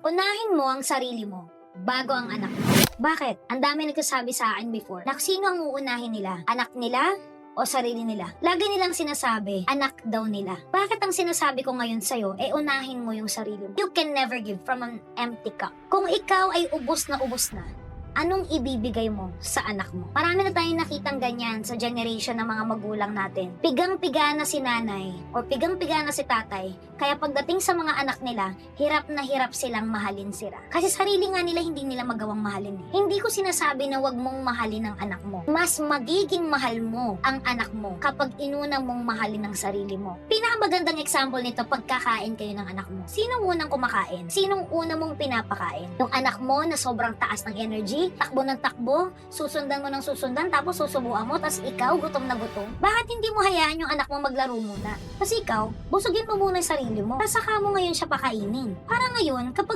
Unahin mo ang sarili mo bago ang anak mo. Bakit? Ang dami nagsasabi sa akin before na sino ang uunahin nila? Anak nila o sarili nila? Lagi nilang sinasabi, anak daw nila. Bakit ang sinasabi ko ngayon sa'yo, unahin mo yung sarili mo? You can never give from an empty cup. Kung ikaw ay ubos na, anong ibibigay mo sa anak mo? Marami na tayong nakitang ganyan sa generation ng mga magulang natin. Pigang-piga na si nanay o pigang-piga na si tatay, kaya pagdating sa mga anak nila, hirap na hirap silang mahalin sila. Kasi sarili nga nila hindi nila magawang mahalin. Hindi ko sinasabi na wag mong mahalin ang anak mo. Mas magiging mahal mo ang anak mo kapag inuna mong mahalin ang sarili mo. Pinakamagandang example nito, pagkakain kayo ng anak mo. Sinong unang kumakain? Sinong una mong pinapakain? Yung anak mo na sobrang taas ng energy, takbo ng takbo, susundan mo ng susundan, tapos susubuan mo, tapos ikaw gutom na gutom. Bakit hindi mo hayaan yung anak mo maglaro muna? Kasi ikaw, busugin mo muna yung sarili mo, tapos saka mo ngayon siya pakainin. Para ngayon, kapag